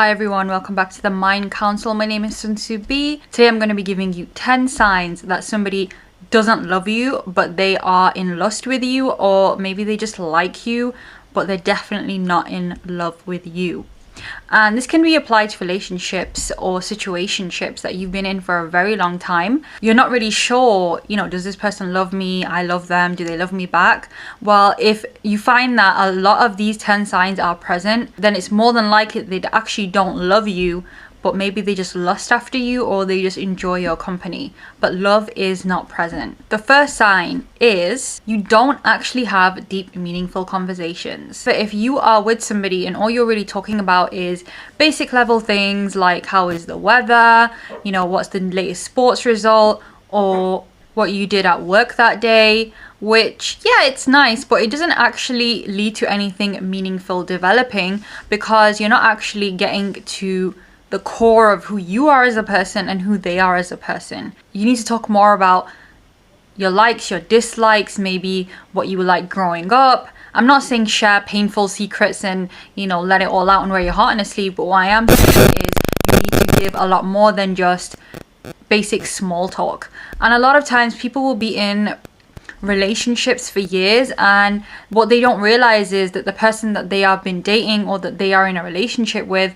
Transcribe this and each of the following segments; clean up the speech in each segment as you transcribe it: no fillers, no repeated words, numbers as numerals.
Hi everyone, welcome back to the Mind Council. My name is Sunsu B. Today I'm going to be giving you 10 signs that somebody doesn't love you, but they are in lust with you, or maybe they just like you, but they're definitely not in love with you. And this can be applied to relationships or situationships that you've been in for a very long time. You're not really sure, does this person love me? I love them. Do they love me back? Well, if you find that a lot of these 10 signs are present, then it's more than likely they actually don't love you, but maybe they just lust after you or they just enjoy your company. But love is not present. The first sign is you don't actually have deep, meaningful conversations. So if you are with somebody and all you're really talking about is basic level things like how is the weather, what's the latest sports result, or what you did at work that day, which, yeah, it's nice, but it doesn't actually lead to anything meaningful developing because you're not actually getting to the core of who you are as a person and who they are as a person. You need to talk more about your likes, your dislikes, maybe what you were like growing up. I'm not saying share painful secrets and, let it all out and wear your heart on a sleeve, but what I am saying is you need to give a lot more than just basic small talk. And a lot of times people will be in relationships for years, and what they don't realize is that the person that they have been dating or that they are in a relationship with,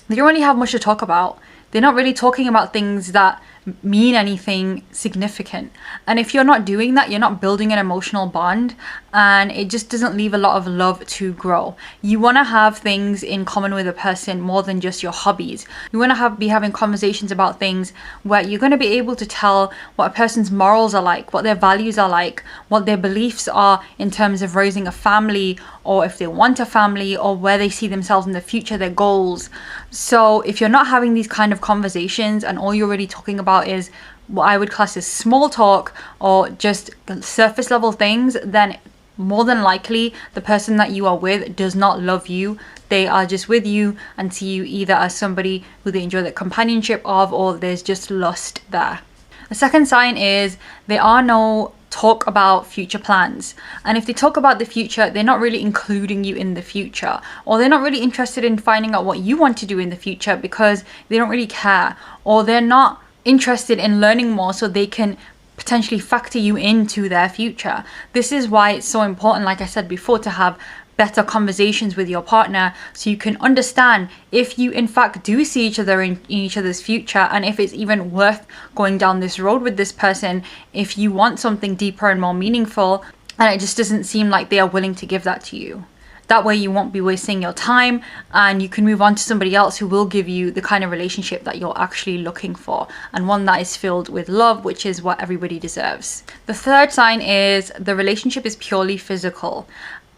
they don't really have much to talk about. They're not really talking about things that mean anything significant. And if you're not doing that, you're not building an emotional bond, and it just doesn't leave a lot of love to grow. You want to have things in common with a person more than just your hobbies. You want to be having conversations about things where you're going to be able to tell what a person's morals are like, what their values are like, what their beliefs are in terms of raising a family, or if they want a family, or where they see themselves in the future, their goals. So if you're not having these kind of conversations and all you're really talking about is what I would class as small talk or just surface level things, then more than likely the person that you are with does not love you. They are just with you and see you either as somebody who they enjoy the companionship of, or there's just lust there. The second sign is there are no talk about future plans. And if they talk about the future, they're not really including you in the future, or they're not really interested in finding out what you want to do in the future because they don't really care, or they're not interested in learning more so they can potentially factor you into their future. This is why it's so important, like I said before, to have better conversations with your partner so you can understand if you in fact do see each other in each other's future, and if it's even worth going down this road with this person, if you want something deeper and more meaningful and it just doesn't seem like they are willing to give that to you. That way you won't be wasting your time and you can move on to somebody else who will give you the kind of relationship that you're actually looking for, and one that is filled with love, which is what everybody deserves. The third sign is the relationship is purely physical.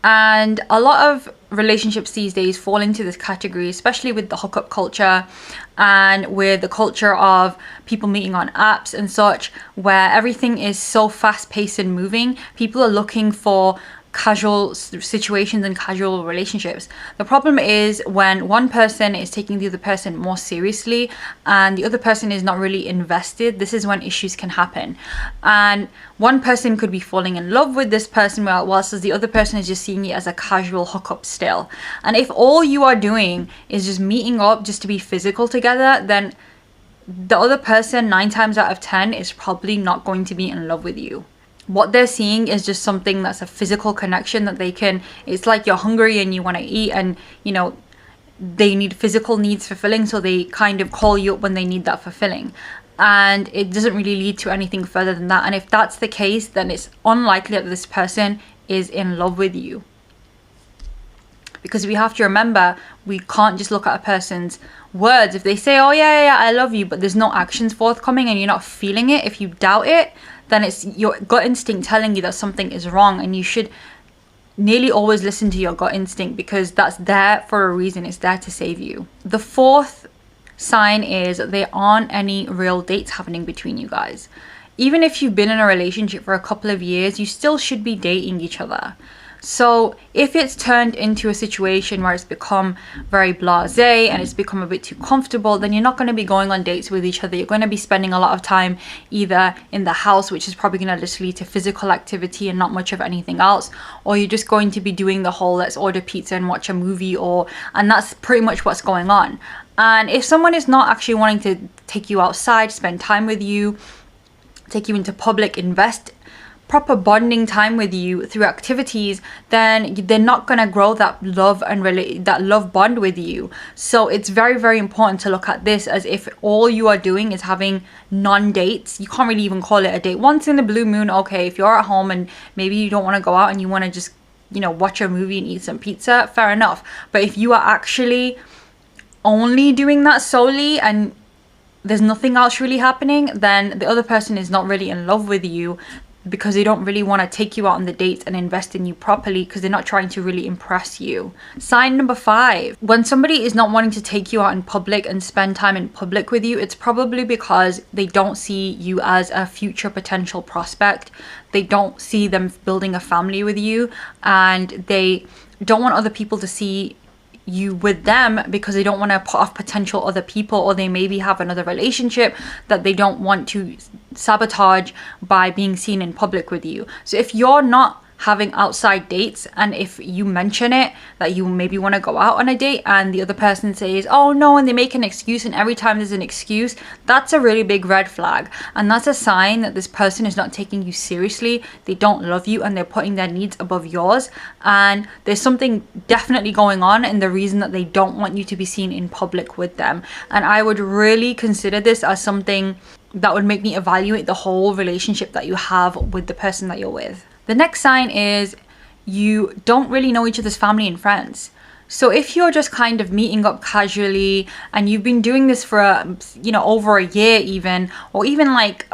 And a lot of relationships these days fall into this category, especially with the hookup culture and with the culture of people meeting on apps and such, where everything is so fast-paced and moving. People are looking for casual situations and casual relationships. The problem is when one person is taking the other person more seriously and the other person is not really invested, this is when issues can happen. And one person could be falling in love with this person whilst the other person is just seeing it as a casual hookup still. And if all you are doing is just meeting up just to be physical together, then the other person 9 times out of 10 is probably not going to be in love with you. What they're seeing is just something that's a physical connection that they can, it's like you're hungry and you want to eat, and they need physical needs fulfilling, so they kind of call you up when they need that fulfilling. And it doesn't really lead to anything further than that. And if that's the case, then it's unlikely that this person is in love with you. Because we have to remember, we can't just look at a person's words. If they say, oh yeah, I love you, but there's no actions forthcoming and you're not feeling it, if you doubt it, then it's your gut instinct telling you that something is wrong, and you should nearly always listen to your gut instinct because that's there for a reason. It's there to save you. The fourth sign is there aren't any real dates happening between you guys. Even if you've been in a relationship for a couple of years, you still should be dating each other. So if it's turned into a situation where it's become very blasé and it's become a bit too comfortable, then you're not going to be going on dates with each other. You're going to be spending a lot of time either in the house, which is probably going to just lead to physical activity and not much of anything else, or you're just going to be doing the whole let's order pizza and watch a movie, and that's pretty much what's going on. And if someone is not actually wanting to take you outside, spend time with you, take you into public, invest proper bonding time with you through activities, then they're not going to grow that love and that love bond with you. So it's very, very important to look at this as if all you are doing is having non-dates. You can't really even call it a date. Once in a blue moon, okay, if you're at home and maybe you don't want to go out and you want to just, watch a movie and eat some pizza, fair enough. But if you are actually only doing that solely and there's nothing else really happening, then the other person is not really in love with you, because they don't really want to take you out on the dates and invest in you properly, because they're not trying to really impress you. Sign number 5, when somebody is not wanting to take you out in public and spend time in public with you, it's probably because they don't see you as a future potential prospect. They don't see them building a family with you, and they don't want other people to see you with them because they don't want to put off potential other people, or they maybe have another relationship that they don't want to sabotage by being seen in public with you. So if you're not having outside dates, and if you mention it that you maybe want to go out on a date and the other person says oh no, and they make an excuse, and every time there's an excuse, that's a really big red flag, and that's a sign that this person is not taking you seriously. They don't love you and they're putting their needs above yours, and there's something definitely going on in the reason that they don't want you to be seen in public with them. And I would really consider this as something that would make me evaluate the whole relationship that you have with the person that you're with. The next sign is you don't really know each other's family and friends. So if you're just kind of meeting up casually and you've been doing this for over a year even, or even like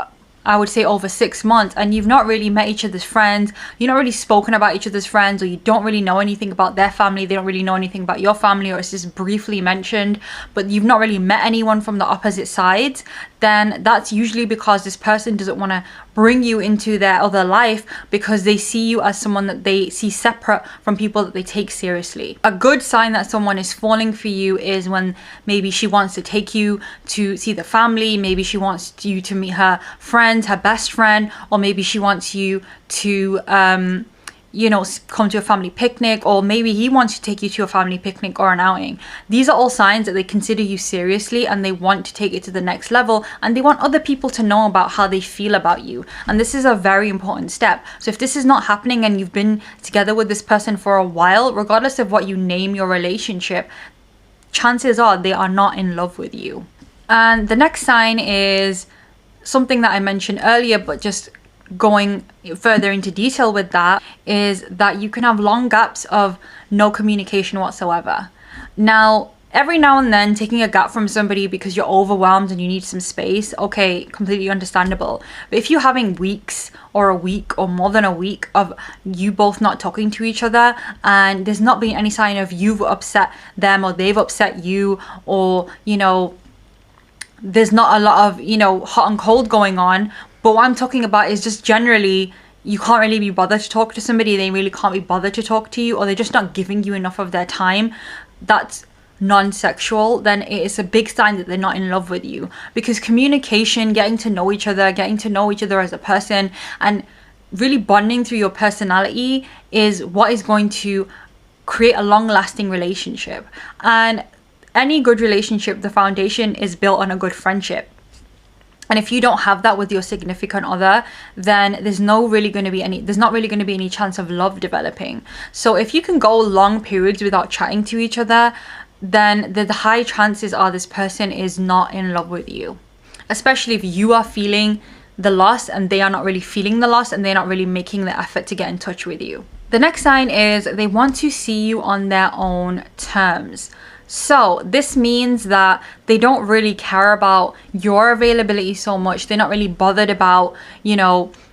I would say over 6 months, and you've not really met each other's friends, you're not really spoken about each other's friends, or you don't really know anything about their family, they don't really know anything about your family, or it's just briefly mentioned, but you've not really met anyone from the opposite sides, then that's usually because this person doesn't want to bring you into their other life because they see you as someone that they see separate from people that they take seriously. A good sign that someone is falling for you is when maybe she wants to take you to see the family, maybe she wants you to meet her friends, her best friend, or maybe she wants you to come to a family picnic, or maybe he wants to take you to a family picnic or an outing. These are all signs that they consider you seriously and they want to take it to the next level, and they want other people to know about how they feel about you. And this is a very important step. So if this is not happening and you've been together with this person for a while, regardless of what you name your relationship, chances are they are not in love with you. And the next sign is something that I mentioned earlier, but just going further into detail with that, is that you can have long gaps of no communication whatsoever. Now, every now and then taking a gap from somebody because you're overwhelmed and you need some space, okay, completely understandable. But if you're having weeks or a week or more than a week of you both not talking to each other, and there's not been any sign of you've upset them or they've upset you, or there's not a lot of hot and cold going on. But what I'm talking about is just generally you can't really be bothered to talk to somebody, they really can't be bothered to talk to you, or they're just not giving you enough of their time. That's non-sexual. Then it is a big sign that they're not in love with you, because communication, getting to know each other as a person, and really bonding through your personality is what is going to create a long-lasting relationship. And any good relationship, the foundation is built on a good friendship. And if you don't have that with your significant other, then there's not really going to be any chance of love developing. So if you can go long periods without chatting to each other, then the high chances are this person is not in love with you. Especially if you are feeling the loss and they are not really feeling the loss, and they're not really making the effort to get in touch with you. The next sign is they want to see you on their own terms. So this means that they don't really care about your availability so much. They're not really bothered about,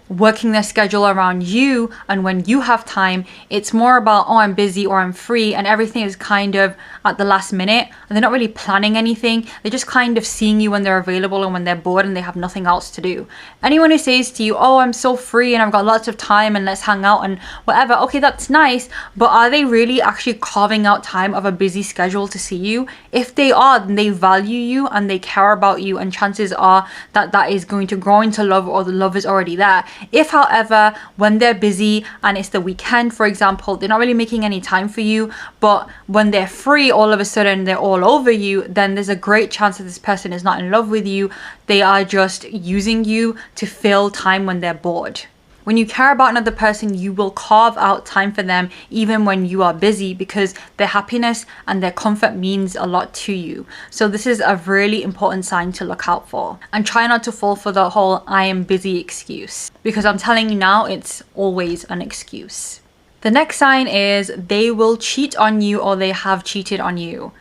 working their schedule around you and when you have time. It's more about, oh, I'm busy or I'm free, and everything is kind of at the last minute, and they're not really planning anything. They're just kind of seeing you when they're available and when they're bored and they have nothing else to do. Anyone who says to you, oh, I'm so free and I've got lots of time and let's hang out and whatever, okay, that's nice, but are they really actually carving out time of a busy schedule to see you? If they are, then they value you and they care about you, and chances are that that is going to grow into love, or the love is already there. If, however, when they're busy and it's the weekend, for example, they're not really making any time for you, but when they're free, all of a sudden they're all over you, then there's a great chance that this person is not in love with you. They are just using you to fill time when they're bored. When you care about another person, you will carve out time for them even when you are busy, because their happiness and their comfort means a lot to you. So this is a really important sign to look out for. And try not to fall for the whole I am busy excuse, because I'm telling you now, it's always an excuse. The next sign is they will cheat on you, or they have cheated on you.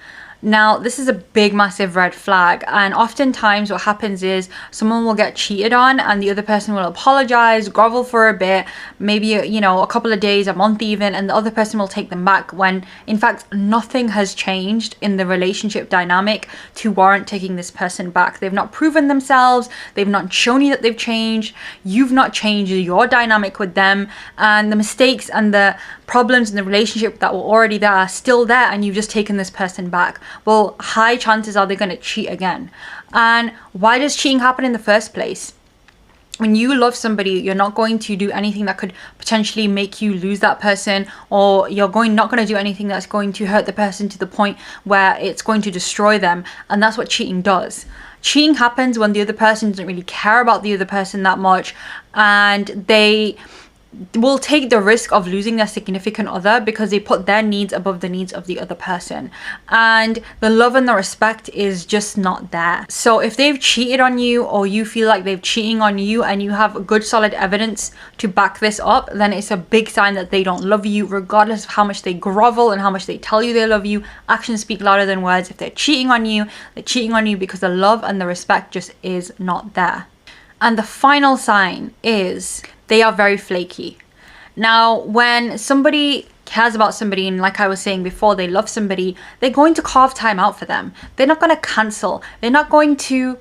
Now, this is a big, massive red flag, and oftentimes what happens is someone will get cheated on and the other person will apologize, grovel for a bit, maybe, you know, a couple of days, a month even, and the other person will take them back, when in fact nothing has changed in the relationship dynamic to warrant taking this person back. They've not proven themselves, they've not shown you that they've changed, you've not changed your dynamic with them, and the mistakes and the problems in the relationship that were already there are still there, and you've just taken this person back. Well, high chances are they're going to cheat again. And why does cheating happen in the first place? When you love somebody, you're not going to do anything that could potentially make you lose that person, or you're not going to do anything that's going to hurt the person to the point where it's going to destroy them. And that's what cheating does. Cheating happens when the other person doesn't really care about the other person that much, and they will take the risk of losing their significant other because they put their needs above the needs of the other person, and the love and the respect is just not there. So if they've cheated on you, or you feel like they're cheating on you and you have good solid evidence to back this up, then it's a big sign that they don't love you, regardless of how much they grovel and how much they tell you they love you. Actions speak louder than words. If they're cheating on you, they're cheating on you because the love and the respect just is not there. And the final sign is they are very flaky. Now, when somebody cares about somebody, and like I was saying before, they love somebody, they're going to carve time out for them. They're not going to cancel. They're not going to,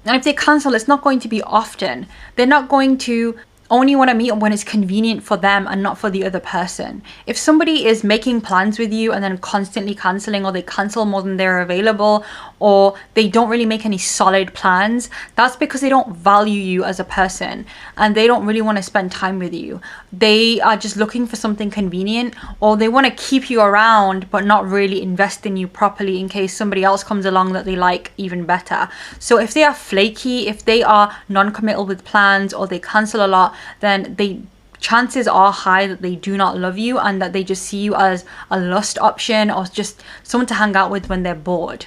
and if they cancel, it's not going to be often. They're not going to only want to meet when it's convenient for them and not for the other person. If somebody is making plans with you and then constantly cancelling, or they cancel more than they're available, or they don't really make any solid plans, that's because they don't value you as a person and they don't really want to spend time with you. They are just looking for something convenient, or they want to keep you around but not really invest in you properly in case somebody else comes along that they like even better. So if they are flaky, if they are non-committal with plans, or they cancel a lot, then chances are high that they do not love you, and that they just see you as a lust option, or just someone to hang out with when they're bored.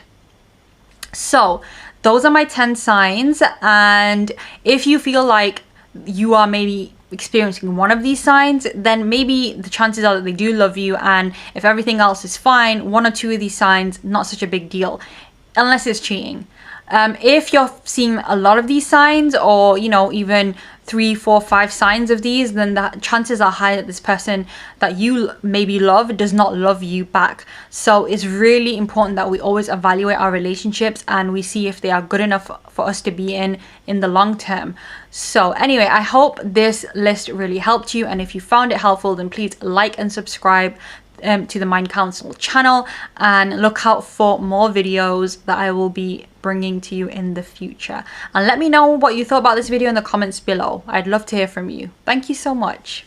So those are my 10 signs, and if you feel like you are maybe experiencing one of these signs, then maybe the chances are that they do love you, and if everything else is fine, one or two of these signs, not such a big deal, unless it's cheating. If you're seeing a lot of these signs, or even 3, 4, 5 signs of these, then the chances are high that this person that you maybe love does not love you back. So it's really important that we always evaluate our relationships and we see if they are good enough for us to be in the long term. So anyway, I hope this list really helped you, and if you found it helpful, then please like and subscribe to the Mind Counsel channel, and look out for more videos that I will be bringing to you in the future. And let me know what you thought about this video in the comments below. I'd love to hear from you. Thank you so much.